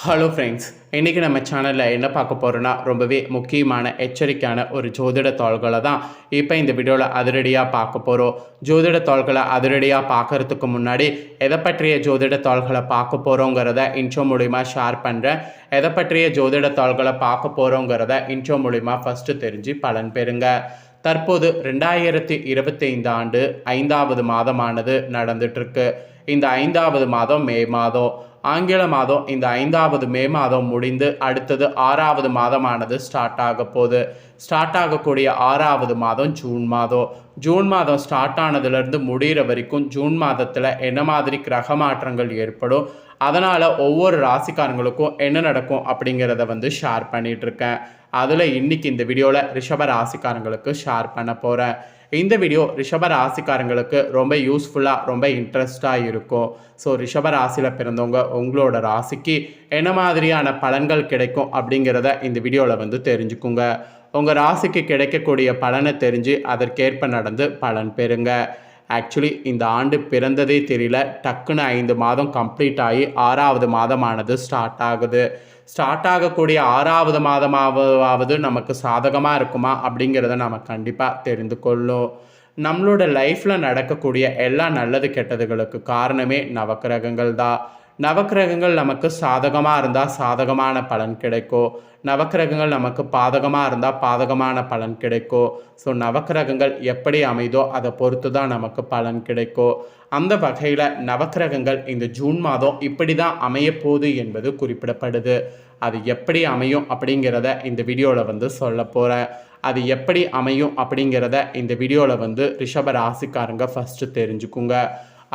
Hello friends, இன்றைக்கி நம்ம சேனலில் என்ன பார்க்க போகிறோன்னா ரொம்பவே முக்கியமான எச்சரிக்கையான ஒரு ஜோதிட தாள்களை தான் இப்போ இந்த வீடியோவில் அதிரடியாக பார்க்க போகிறோம். ஜோதிட தாள்களை அதிரடியாக பார்க்குறதுக்கு முன்னாடி எதை பற்றிய ஜோதிட தாள்களை பார்க்க போகிறோங்கிறத இன்ட்ரோ மூலிமா ஷேர் பண்ணுறேன். எதை பற்றிய ஜோதிட தாள்களை பார்க்க போகிறோங்கிறத இன்ட்ரோ மூலிமா ஃபஸ்ட்டு தெரிஞ்சு பலன் பெறுங்க. தற்போது 2025 ஆண்டு 5வது மாதமானது நடந்துட்டுருக்கு. இந்த 5வது மாதம் மே மாதம், ஆங்கில மாதம். இந்த 5வது மே மாதம் முடிந்து அடுத்தது 6வது மாதமானது ஸ்டார்ட் ஆக போகுது. ஸ்டார்ட் ஆகக்கூடிய 6வது மாதம் ஜூன் மாதம். ஜூன் மாதம் ஸ்டார்ட் ஆனதுலேருந்து முடிகிற வரைக்கும் ஜூன் மாதத்தில் என்ன மாதிரி கிரக மாற்றங்கள் ஏற்படும், அதனால் ஒவ்வொரு ராசிக்காரங்களுக்கும் என்ன நடக்கும் அப்படிங்கிறத ஷேர் பண்ணிகிட்ருக்கேன். அதில் இன்றைக்கி இந்த வீடியோவில் ரிஷப ராசிக்காரங்களுக்கு ஷேர் பண்ண போகிறேன். இந்த வீடியோ ரிஷப ராசிக்காரங்களுக்கு ரொம்ப யூஸ்ஃபுல்லாக ரொம்ப இன்ட்ரெஸ்டாக இருக்கும். ஸோ ரிஷப ராசியில் பிறந்தவங்க உங்களோட ராசிக்கு என்ன மாதிரியான பலன்கள் கிடைக்கும் அப்படிங்கிறத இந்த வீடியோவில் தெரிஞ்சுக்குங்க. உங்கள் ராசிக்கு கிடைக்கக்கூடிய பலனை தெரிஞ்சு அதற்கேற்ப நடந்து பலன் பெறுங்க. ஆக்சுவலி இந்த ஆண்டு பிறந்ததே தெரியல, டக்குன்னு 5 மாதம் கம்ப்ளீட் ஆகி 6வது மாதமானது ஸ்டார்ட் ஆகுது. ஸ்டார்ட் ஆகக்கூடிய 6வது மாதமாவது நமக்கு சாதகமாக இருக்குமா அப்படிங்கிறத நம்ம கண்டிப்பாக தெரிந்து கொள்ளும். நம்மளோட லைஃப்பில் நடக்கக்கூடிய எல்லா நல்லது கெட்டதுகளுக்கு காரணமே நவக்கிரகங்கள் தான். நவக்கிரகங்கள் நமக்கு சாதகமாக இருந்தால் சாதகமான பலன் கிடைக்கும், நவக்கிரகங்கள் நமக்கு பாதகமாக இருந்தால் பாதகமான பலன் கிடைக்கும். ஸோ நவக்கிரகங்கள் எப்படி அமைதோ அதை பொறுத்து தான் நமக்கு பலன் கிடைக்கும். அந்த வகையில் நவக்கிரகங்கள் இந்த ஜூன் மாதம் இப்படி தான் அமையப்போகுது என்பது குறிப்பிடப்படுது. அது எப்படி அமையும் அப்படிங்கிறத இந்த வீடியோவில் சொல்ல போகிறேன். அது எப்படி அமையும் அப்படிங்கிறத இந்த வீடியோவில் ரிஷப ராசிக்காரங்க ஃபஸ்ட்டு தெரிஞ்சுக்குங்க.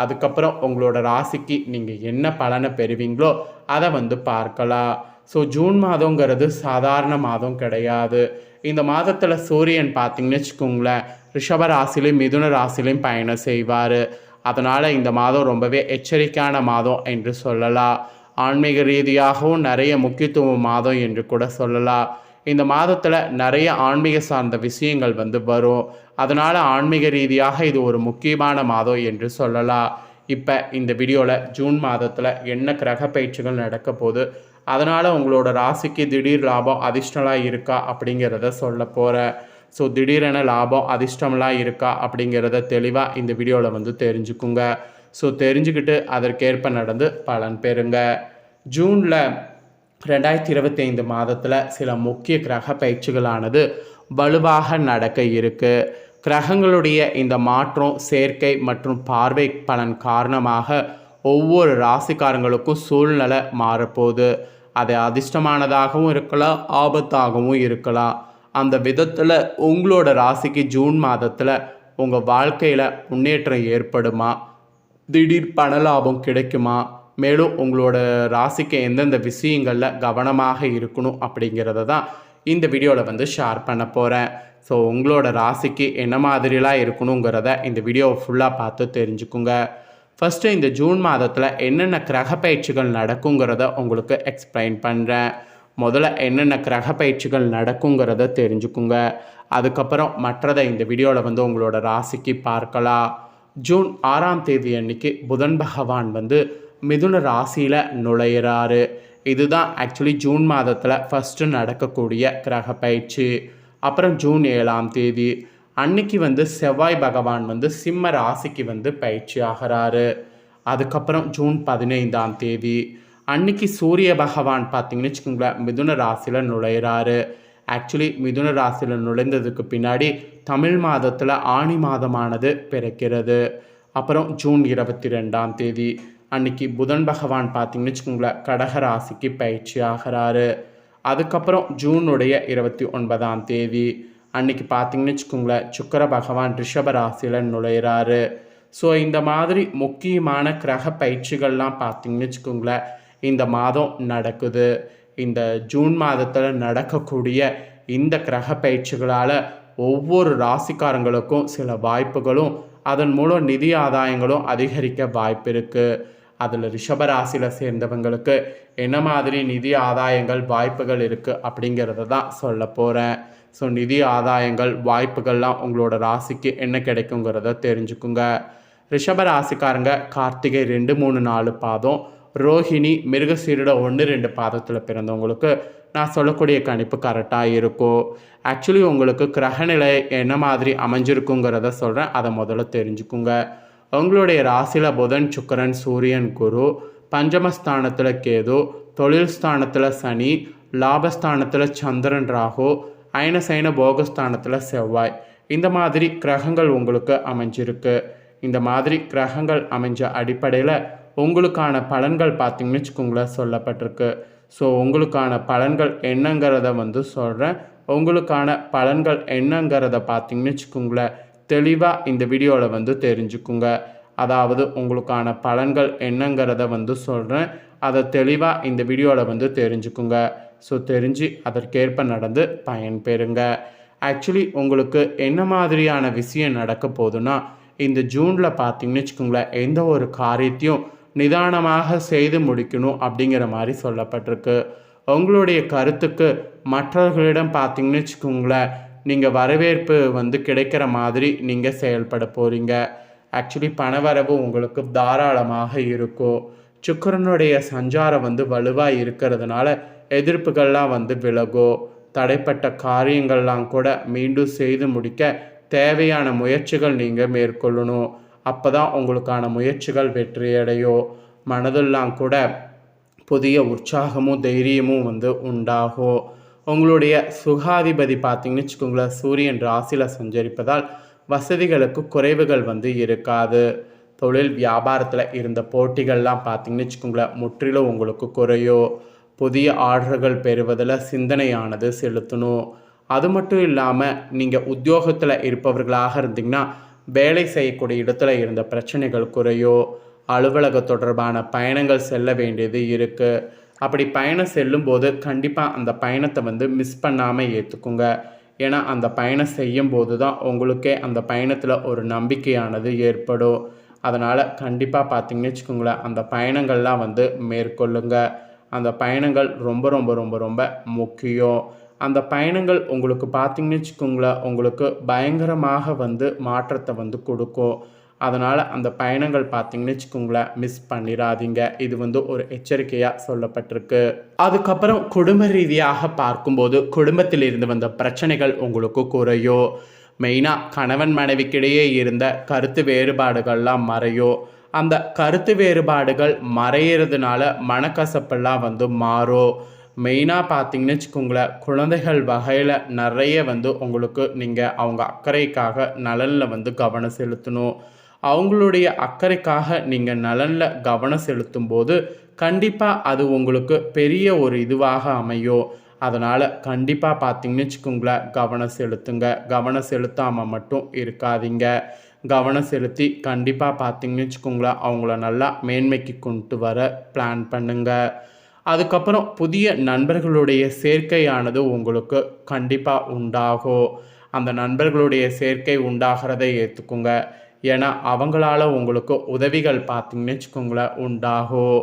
அதுக்கப்புறம் உங்களோட ராசிக்கு நீங்கள் என்ன பலனை பெறுவீங்களோ அதை பார்க்கலாம். ஸோ ஜூன் மாதங்கிறது சாதாரண மாதம் கிடையாது. இந்த மாதத்தில் சூரியன் பார்த்திங்கன்னு வச்சுக்கோங்களேன், ரிஷப ராசிலையும் மிதுன ராசிலையும் பயணம் செய்வார். அதனால் இந்த மாதம் ரொம்பவே எச்சரிக்கையான மாதம் என்று சொல்லலாம். ஆன்மீக ரீதியாகவும் நிறைய முக்கியத்துவம் மாதம் என்று கூட சொல்லலாம். இந்த மாதத்தில் நிறைய ஆன்மீக சார்ந்த விஷயங்கள் வரும். அதனால் ஆன்மீக ரீதியாக இது ஒரு முக்கியமான மாதம் என்று சொல்லலாம். இப்போ இந்த வீடியோவில் ஜூன் மாதத்தில் என்ன கிரக பயிற்சிகள் நடக்க போகுது, அதனால் உங்களோட ராசிக்கு திடீர் லாபம் அதிர்ஷ்டம்லாம் இருக்கா அப்படிங்கிறத சொல்ல போகிறேன். ஸோ திடீரென லாபம் அதிர்ஷ்டம்லாம் இருக்கா அப்படிங்கிறத தெளிவாக இந்த வீடியோவில் தெரிஞ்சுக்குங்க. ஸோ தெரிஞ்சுக்கிட்டு அதற்கேற்ப நடந்து பலன் பெறுங்க. ஜூனில் 2025 மாதத்தில் சில முக்கிய கிரக பயிற்சிகளானது வலுவாக நடக்க இருக்குது. கிரகங்களுடைய இந்த மாற்றம், சேர்க்கை மற்றும் பார்வை பலன் காரணமாக ஒவ்வொரு ராசிக்காரங்களுக்கும் சூழ்நிலை மாறப்போகுது. அது அதிர்ஷ்டமானதாகவும் இருக்கலாம், ஆபத்தாகவும் இருக்கலாம். அந்த விதத்தில் உங்களோட ராசிக்கு ஜூன் மாதத்தில் உங்கள் வாழ்க்கையில் முன்னேற்றம் ஏற்படுமா, திடீர் பண லாபம் கிடைக்குமா, மேலும் உங்களோட ராசிக்கு எந்தெந்த விஷயங்களில் கவனமாக இருக்கணும் அப்படிங்கிறத தான் இந்த வீடியோவில் ஷேர் பண்ண போகிறேன். ஸோ உங்களோட ராசிக்கு என்ன மாதிரிலாம் இருக்கணுங்கிறத இந்த வீடியோவை ஃபுல்லாக பார்த்து தெரிஞ்சுக்குங்க. ஃபஸ்ட்டு இந்த ஜூன் மாதத்தில் என்னென்ன கிரக பயிற்சிகள் நடக்குங்கிறத உங்களுக்கு எக்ஸ்பிளைன் பண்ணுறேன். முதல்ல என்னென்ன கிரக பயிற்சிகள் நடக்குங்கிறத தெரிஞ்சுக்குங்க. அதுக்கப்புறம் மற்றதை இந்த வீடியோவில் உங்களோட ராசிக்கு பார்க்கலாம். ஜூன் 6ஆம் தேதி அன்னைக்கு புதன் பகவான் மிதுன ராசியில் நுழையிறாரு. இதுதான் ஆக்சுவலி ஜூன் மாதத்தில் ஃபஸ்ட்டு நடக்கக்கூடிய கிரக பயிற்சி. அப்புறம் ஜூன் 7ஆம் தேதி அன்னைக்கு செவ்வாய் பகவான் சிம்ம ராசிக்கு பயிற்சி ஆகிறாரு. அதுக்கப்புறம் ஜூன் 15ஆம் தேதி அன்னைக்கு சூரிய பகவான் பார்த்திங்கன்னு வச்சுக்கோங்களேன் மிதுன ராசியில் நுழையிறாரு. ஆக்சுவலி மிதுன ராசியில் நுழைந்ததுக்கு பின்னாடி தமிழ் மாதத்தில் ஆணி மாதமானது பிறக்கிறது. அப்புறம் ஜூன் 22ஆம் தேதி அன்றைக்கி புதன் பகவான் பார்த்திங்கன்னு வச்சுக்கோங்களேன் கடக ராசிக்கு பயிற்சி ஆகிறாரு. அதுக்கப்புறம் ஜூனுடைய 29ஆம் தேதி அன்றைக்கி பார்த்திங்கன்னு வச்சுக்கோங்களேன் சுக்கிர பகவான் ரிஷப ராசியில் நுழையிறாரு. ஸோ இந்த மாதிரி முக்கியமான கிரக பயிற்சிகள்லாம் பார்த்திங்கன்னு வச்சுக்கோங்களேன் இந்த மாதம் நடக்குது. இந்த ஜூன் மாதத்தில் நடக்கக்கூடிய இந்த கிரக பயிற்சிகளால் ஒவ்வொரு ராசிக்காரங்களுக்கும் சில வாய்ப்புகளும் அதன் மூலம் நிதி ஆதாயங்களும் அதிகரிக்க வாய்ப்பு இருக்குது. அதில் ரிஷப ராசியில் சேர்ந்தவங்களுக்கு என்ன மாதிரி நிதி ஆதாயங்கள் வாய்ப்புகள் இருக்குது அப்படிங்கிறத தான் சொல்ல போகிறேன். ஸோ நிதி ஆதாயங்கள் வாய்ப்புகள்லாம் உங்களோட ராசிக்கு என்ன கிடைக்குங்கிறத தெரிஞ்சுக்குங்க. ரிஷப ராசிக்காரங்க கார்த்திகை 2, 3, 4 பாதம், ரோஹிணி மிருகசீரிட 1-2 பாதத்தில் பிறந்தவங்களுக்கு நான் சொல்லக்கூடிய கணிப்பு கரெக்டாக இருக்கும். ஆக்சுவலி உங்களுக்கு கிரகநிலை என்ன மாதிரி அமைஞ்சிருக்குங்கிறத சொல்கிறேன், அதை முதல்ல தெரிஞ்சுக்குங்க. உங்களுடைய ராசியில் புதன், சுக்கிரன், சூரியன், குரு, பஞ்சமஸ்தானத்தில் கேது, தொழில் ஸ்தானத்தில் சனி, லாபஸ்தானத்தில் சந்திரன், ராகு, அயனசைன போகஸ்தானத்தில் செவ்வாய், இந்த மாதிரி கிரகங்கள் உங்களுக்கு அமைஞ்சிருக்கு. இந்த மாதிரி கிரகங்கள் அமைஞ்ச அடிப்படையில் உங்களுக்கான பலன்கள் பார்த்திங்கன்னு வச்சுக்கோங்களேன் சொல்லப்பட்டிருக்கு. ஸோ உங்களுக்கான பலன்கள் என்னங்கிறத சொல்கிறேன். உங்களுக்கான பலன்கள் என்னங்கிறத பார்த்திங்கன்னு வச்சுக்கோங்களேன் தெளிவாக இந்த வீடியோவில் தெரிஞ்சுக்குங்க. அதாவது உங்களுக்கான பலன்கள் என்னங்கிறத சொல்கிறேன், அதை தெளிவாக இந்த வீடியோவில் தெரிஞ்சுக்குங்க. ஸோ தெரிஞ்சு அதற்கேற்ப நடந்து பயன்பெறுங்க. ஆக்சுவலி உங்களுக்கு என்ன மாதிரியான விஷயம் நடக்க போகுதுன்னா, இந்த ஜூனில் பார்த்திங்கன்னு வச்சுக்கோங்களேன் எந்த ஒரு காரியத்தையும் நிதானமாக செய்து முடிக்கணும் அப்படிங்கிற மாதிரி சொல்லப்பட்டிருக்கு. உங்களுடைய கருத்துக்கு மற்றவர்களிடம் பார்த்திங்கன்னு வச்சுக்கோங்களேன் நீங்கள் வரவேற்பு கிடைக்கிற மாதிரி நீங்கள் செயல்பட போகிறீங்க. ஆக்சுவலி பணவரவு உங்களுக்கு தாராளமாக இருக்கும். சுக்கிரனுடைய சஞ்சாரம் வலுவாக இருக்கிறதுனால எதிர்ப்புகள்லாம் விலகும். தடைப்பட்ட காரியங்கள்லாம் கூட மீண்டும் செய்து முடிக்க தேவையான முயற்சிகள் நீங்கள் மேற்கொள்ளணும். அப்போ தான் உங்களுக்கான முயற்சிகள் வெற்றியடையும். மனதெல்லாம் கூட புதிய உற்சாகமும் தைரியமும் உண்டாகும். உங்களுடைய சுகாதிபதி பார்த்திங்கன்னு வச்சுக்கோங்களேன் சூரியன் ராசியில் சஞ்சரிப்பதால் வசதிகளுக்கு குறைவுகள் இருக்காது. தொழில் வியாபாரத்தில் இருந்த போட்டிகள்லாம் பார்த்திங்கன்னு வச்சுக்கோங்களேன் முற்றிலும் உங்களுக்கு குறையும். புதிய ஆர்டர்கள் பெறுவதில் சிந்தனையானது செலுத்தணும். அது மட்டும் இல்லாமல் நீங்கள் உத்தியோகத்தில் இருப்பவர்களாக இருந்தீங்கன்னா வேலை செய்யக்கூடிய இடத்துல இருந்த பிரச்சனைகள் குறையும். அலுவலக தொடர்பான பயணங்கள் செல்ல வேண்டியது இருக்குது. அப்படி பயணம் செல்லும்போது கண்டிப்பாக அந்த பயணத்தை மிஸ் பண்ணாமல் ஏற்றுக்குங்க. ஏன்னா அந்த பயணம் செய்யும் போது தான் உங்களுக்கே அந்த பயணத்தில் ஒரு நம்பிக்கையானது ஏற்படும். அதனால் கண்டிப்பாக பார்த்திங்கன்னு வச்சுக்கோங்களேன் அந்த பயணங்கள்லாம் மேற்கொள்ளுங்க. அந்த பயணங்கள் ரொம்ப ரொம்ப ரொம்ப ரொம்ப முக்கியம். அந்த பயணங்கள் உங்களுக்கு பார்த்திங்கன்னு வச்சுக்கோங்களேன் உங்களுக்கு பயங்கரமாக மாற்றத்தை கொடுக்கும். அதனால் அந்த பயணங்கள் பார்த்திங்கன்னு வச்சுக்கோங்களேன் மிஸ் பண்ணிடாதீங்க. இது ஒரு எச்சரிக்கையாக சொல்லப்பட்டிருக்கு. அதுக்கப்புறம் குடும்ப ரீதியாக பார்க்கும்போது குடும்பத்தில் இருந்து வந்த பிரச்சனைகள் உங்களுக்கு குறையும். மெயினாக கணவன் மனைவிக்கிடையே இருந்த கருத்து வேறுபாடுகள்லாம் மறையும். அந்த கருத்து வேறுபாடுகள் மறையிறதுனால மனக்கசப்பெல்லாம் மாறும். மெயினாக பார்த்திங்கன்னு வச்சுக்கோங்களேன் குழந்தைகள் வகையில் நிறைய உங்களுக்கு நீங்கள் அவங்க அக்கறைக்காக நலனில் கவனம் செலுத்தணும். அவங்களுடைய அக்கறைக்காக நீங்கள் நலனில் கவனம் செலுத்தும் போது கண்டிப்பாக அது உங்களுக்கு பெரிய ஒரு இதுவாக அமையும். அதனால் கண்டிப்பாக பார்த்திங்கன்னு வச்சுக்கோங்களேன் கவனம் செலுத்துங்க. கவனம் செலுத்தாமல் மட்டும் இருக்காதீங்க. கவனம் செலுத்தி கண்டிப்பாக பார்த்திங்கன்னு வச்சுக்கோங்களேன் அவங்கள நல்லா மேன்மைக்கு கொண்டு வர பிளான் பண்ணுங்கள். அதுக்கப்புறம் புதிய நண்பர்களுடைய சேர்க்கையானது உங்களுக்கு கண்டிப்பாக உண்டாகும். அந்த நண்பர்களுடைய சேர்க்கை உண்டாகிறதை ஏற்றுக்குங்க. ஏன்னா அவங்களால உங்களுக்கு உதவிகள் பார்த்திங்கன்னு வச்சுக்கோங்களேன் உண்டாகும்.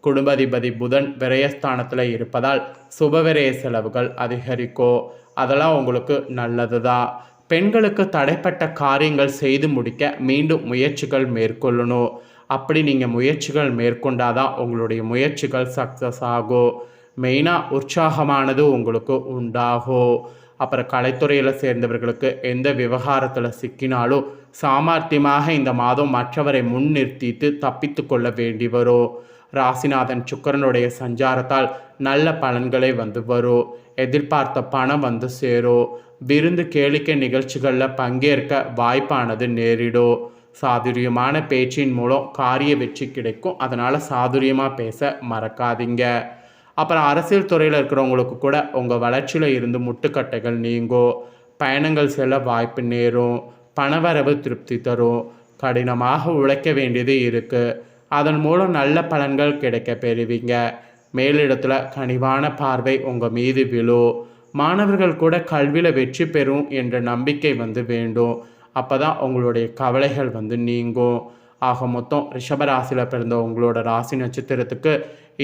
குடும்பாதிபதி புதன் விரயஸ்தானத்தில் இருப்பதால் சுபவிரய செலவுகள் அதிகரிக்கும். அதெல்லாம் உங்களுக்கு நல்லது தான். பெண்களுக்கு தடைப்பட்ட காரியங்கள் செய்து முடிக்க மீண்டும் முயற்சிகள் மேற்கொள்ளணும். அப்படி நீங்கள் முயற்சிகள் மேற்கொண்டாதான் உங்களுடைய முயற்சிகள் சக்ஸஸ் ஆகும். மெயினாக உற்சாகமானது உங்களுக்கு உண்டாகும். அப்புறம் கலைத்துறையில் சேர்ந்தவர்களுக்கு எந்த விவகாரத்தில் சிக்கினாலும் சாமர்த்தியமாக இந்த மாதம் மற்றவரை முன்னிறுத்திட்டு தப்பித்து கொள்ள வேண்டி வரும். ராசிநாதன் சுக்கிரனுடைய சஞ்சாரத்தால் நல்ல பலன்களை வரும். எதிர்பார்த்த பணம் சேரும். விருந்து கேளிக்கை நிகழ்ச்சிகளில் பங்கேற்க வாய்ப்பானது நேரிடும். சாதுரியமான பேச்சின் மூலம் காரிய வெற்றி கிடைக்கும். அதனால் சாதுரியமாக பேச மறக்காதீங்க. அப்புறம் அரசியல் துறையில் இருக்கிறவங்களுக்கு கூட உங்கள் வளர்ச்சியில் இருந்து முட்டுக்கட்டைகள் நீங்கும். பயணங்கள் செல்ல வாய்ப்பு நேரும். பணவரவு திருப்தி தரும். கடினமாக உழைக்க வேண்டியது இருக்குது. அதன் மூலம் நல்ல பலன்கள் கிடைக்க பெறுவீங்க. மேலிடத்தில் கனிவான பார்வை உங்கள் மீது விழும். மாணவர்கள் கூட கல்வியில் வெற்றி பெறும் என்ற நம்பிக்கை வேண்டும். அப்போ தான் உங்களுடைய கவலைகள் நீங்கும். ஆக மொத்தம் ரிஷபராசியில் பிறந்த உங்களோட ராசி நட்சத்திரத்துக்கு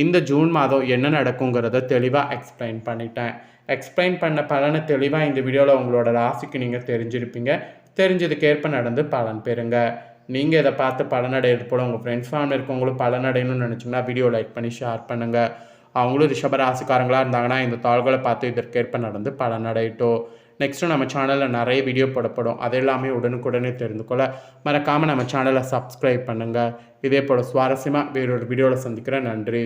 இந்த ஜூன் மாதம் என்ன நடக்குங்கிறத தெளிவாக எக்ஸ்பிளைன் பண்ணிட்டேன். எக்ஸ்பிளைன் பண்ண பலனை தெளிவாக இந்த வீடியோவில் உங்களோட ராசிக்கு நீங்கள் தெரிஞ்சிருப்பீங்க. தெரிஞ்சதுக்கேற்ப நடந்து பலன் பெறுங்க. நீங்கள் இதை பார்த்து பலனடைகிறது போல் உங்கள் ஃப்ரெண்ட்ஸ் ஃபேமிலி இருக்கவங்களும் பலனடையணும்னு நினச்சிங்கன்னா வீடியோ லைக் பண்ணி ஷேர் பண்ணுங்கள். அவங்களும் ரிஷபராசிக்காரங்களாக இருந்தாங்கன்னா இந்த தாள்களை பார்த்து இதற்கேற்ப நடந்து பலனடையட்டும். நெக்ஸ்ட்டு நம்ம சேனலில் நிறைய வீடியோ போடப்படும். அது எல்லாமே உடனுக்குடனே தெரிந்து கொள்ள மறக்காமல் நம்ம சேனலை சப்ஸ்கிரைப் பண்ணுங்கள். இதே போல் சுவாரஸ்யமாக வேறொரு வீடியோவில் சந்திக்கிறேன். நன்றி.